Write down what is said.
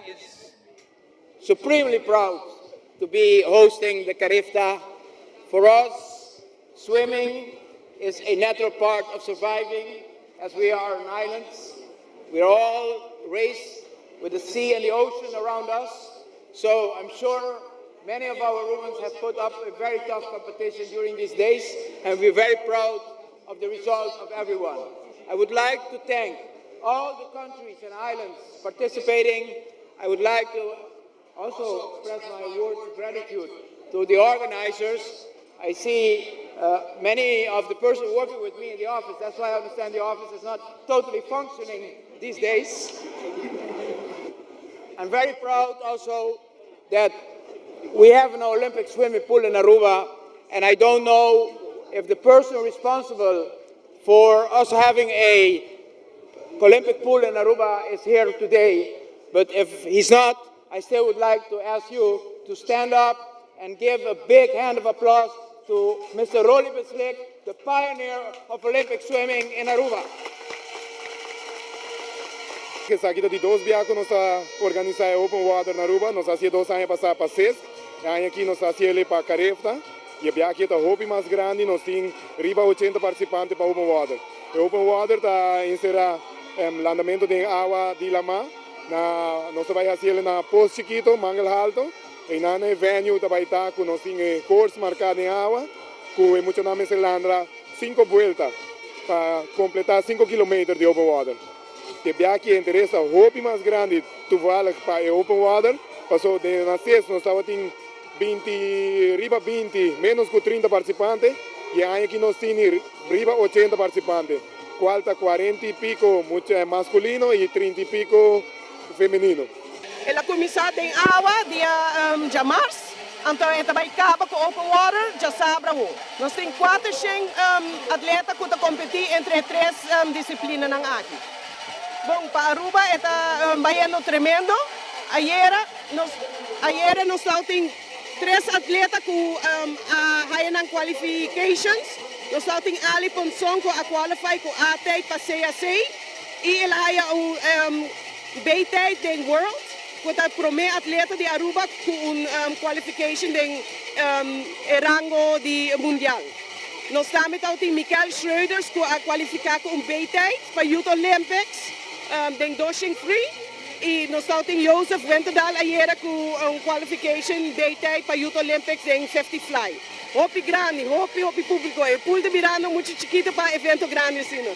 is supremely proud to be hosting the Carifta. For us, swimming is a natural part of surviving, as we are on islands. We're all raised with the sea and the ocean around us, so I'm sure many of our Rubans have put up a very tough competition during these days, and we're very proud of the result of everyone. I would like to thank all the countries and islands participating. I would like to also express my words of gratitude to the organizers. I see many of the persons working with me in the office. That's why I understand the office is not totally functioning these days. I'm very proud also that we have an Olympic swimming pool in Aruba, and I don't know if the person responsible for us having an Olympic pool in Aruba is here today, but if he's not, I still would like to ask you to stand up and give a big hand of applause to Mr. Rolly Beslik, the pioneer of Olympic swimming in Aruba. Aqui de 2 biacos nós organizamos Open Water na Aruba, nós hacía 2 anos passar para 6, e aqui nós hacía ele para Carifta, e aqui é o hobby mais grande, nós temos riba 80 participantes para Open Water. O Open Water está inserado o andamento de água de Lama, nós vamos fazer ele na Posto Chiquito, Mangal Alto, e na venue vai estar com nós temos curso marcado em água, com muito nome se landra 5 voltas para completar 5 km de Open Water. Que aqui interessa o hobby mais grande do vale para o Open Water, passou de nascer, nós estávamos em 20, riba 20, menos que 30 participantes, e aqui nós temos riba 80 participantes, qual está 40 e pico masculino e 30 e pico feminino. Ela começou em água dia março, então ela vai acabar com Open Water, já sabe o. Nós temos 4 atletas que competem entre 3 disciplinas aqui. Bom, para Aruba está baiano tremendo. Ayer nós temos 3 atletas que ganham qualifications. Nós temos Ali Ponson que qualify com AT para CAC. E ele ganha BT den World, que é o primeiro atleta de Aruba com qualification de rango de mundial. Nós também temos Michael Schroeder que qualifica com BT para Youth Olympics. Den Doshing Free e nós temos Joseph Wentendal ayer com qualification BT para Youth Olympics em 50 fly. Hopi grande, hopi público. O pool de Miranda muito chiquito para evento grande assim.